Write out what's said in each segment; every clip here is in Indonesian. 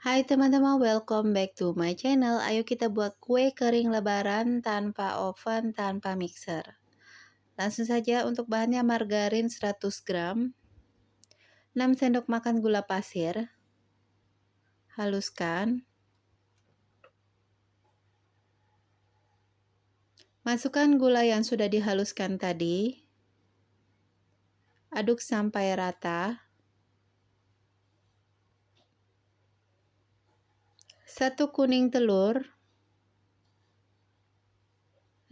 Hai teman-teman, welcome back to my channel. Ayo kita buat kue kering lebaran tanpa oven, tanpa mixer. Langsung saja, untuk bahannya margarin 100 gram, 6 sendok makan gula pasir, haluskan. Masukkan gula yang sudah dihaluskan tadi. Aduk sampai rata. 1 kuning telur.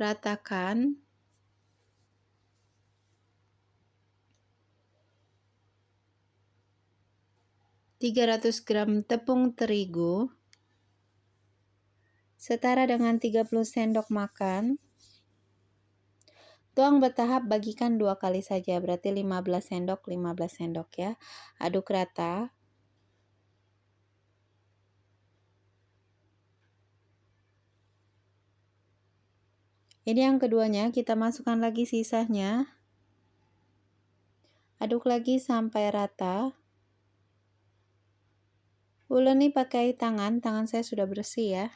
Ratakan. 300 gram tepung terigu. Setara dengan 30 sendok makan. Tuang bertahap, bagikan 2 kali saja, berarti 15 sendok ya. Aduk rata. Ini yang keduanya, kita masukkan lagi sisanya. Aduk lagi sampai rata. Uleni pakai tangan saya sudah bersih ya.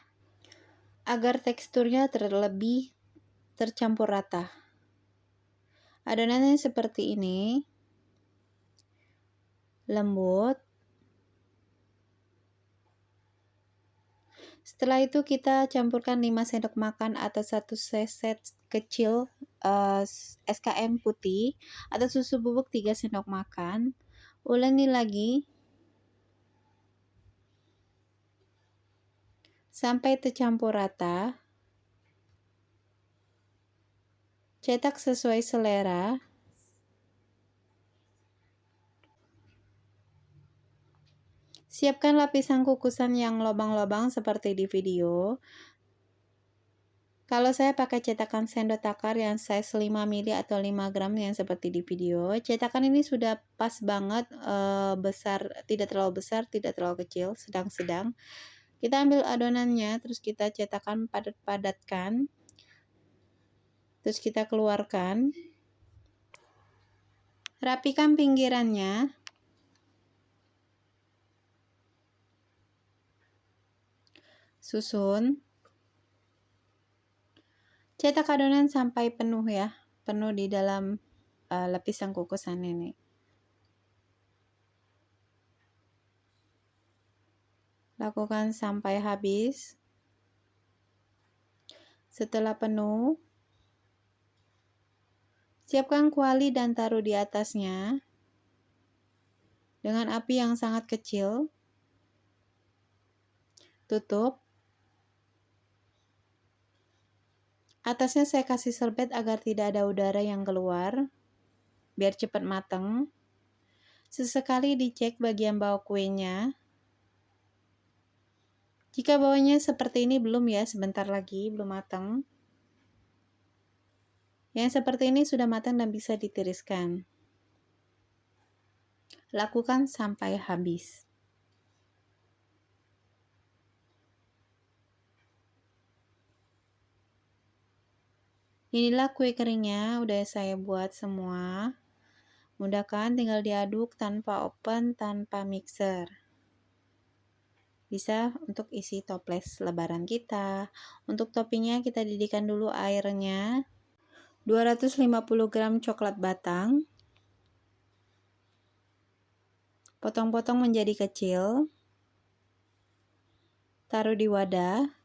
Agar teksturnya terlebih tercampur rata. Adonannya seperti ini. Lembut. Setelah itu kita campurkan 5 sendok makan atau 1 seset kecil SKM putih atau susu bubuk 3 sendok makan. Uleni lagi sampai tercampur rata. Cetak sesuai selera. Siapkan lapisan kukusan yang lobang-lobang seperti di video. Kalau saya pakai cetakan sendok takar yang size 5 mili atau 5 gram yang seperti di video. Cetakan ini sudah pas banget, besar, tidak terlalu besar, tidak terlalu kecil, sedang-sedang. Kita ambil adonannya, terus kita cetakan, padat-padatkan. Terus kita keluarkan. Rapikan pinggirannya. Susun. Cetak adonan sampai penuh ya, penuh di dalam lapisan kukusan ini. Lakukan sampai habis. Setelah penuh, siapkan kuali dan taruh di atasnya dengan api yang sangat kecil. Tutup. Atasnya saya kasih serbet agar tidak ada udara yang keluar, biar cepat matang. Sesekali dicek bagian bawah kuenya. Jika bawahnya seperti ini belum ya, sebentar lagi belum matang. Yang seperti ini sudah matang dan bisa ditiriskan. Lakukan sampai habis. Inilah kue keringnya, udah saya buat semua. Mudah kan, tinggal diaduk tanpa oven, tanpa mixer. Bisa untuk isi toples lebaran kita. Untuk toppingnya kita didihkan dulu airnya. 250 gram coklat batang. Potong-potong menjadi kecil. Taruh di wadah.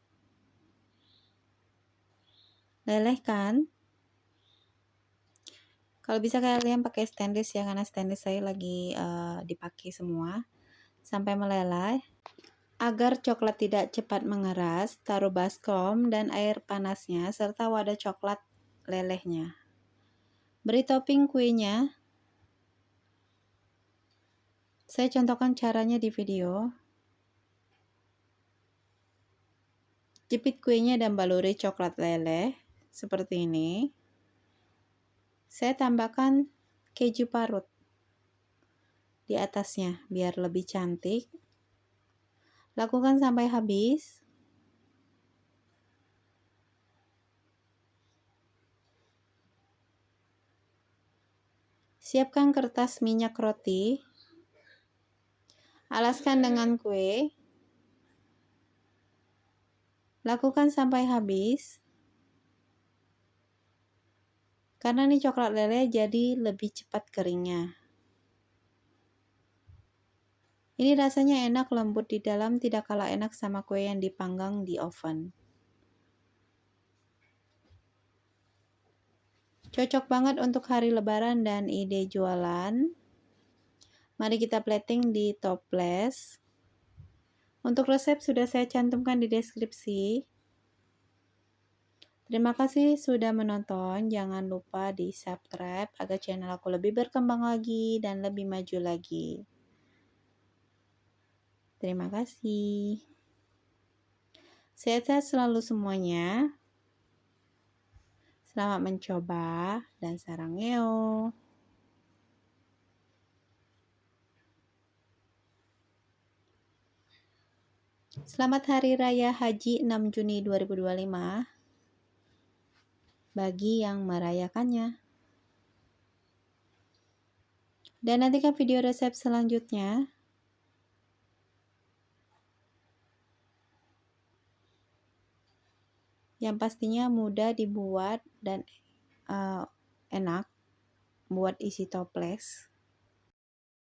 Lelehkan. Kalau bisa kalian pakai stainless ya, karena stainless saya lagi dipakai semua. Sampai meleleh. Agar coklat tidak cepat mengeras, taruh baskom dan air panasnya serta wadah coklat lelehnya. Beri topping kuenya. Saya contohkan caranya di video. Jepit kuenya dan baluri coklat leleh seperti ini. Saya tambahkan keju parut di atasnya biar lebih cantik. Lakukan sampai habis. Siapkan kertas minyak roti. Alaskan dengan kue. Lakukan sampai habis. Karena ini coklat lele jadi lebih cepat keringnya. Ini rasanya enak, lembut di dalam, tidak kalah enak sama kue yang dipanggang di oven. Cocok banget untuk hari lebaran dan ide jualan. Mari kita plating di toples. Untuk resep sudah saya cantumkan di deskripsi. Terima kasih sudah menonton. Jangan lupa di subscribe agar channel aku lebih berkembang lagi dan lebih maju lagi. Terima kasih. Sehat-sehat selalu semuanya. Selamat mencoba dan sarangeo. Selamat Hari Raya Haji 6 Juni 2025 bagi yang merayakannya. Dan nantikan video resep selanjutnya. Yang pastinya mudah dibuat dan enak buat isi toples.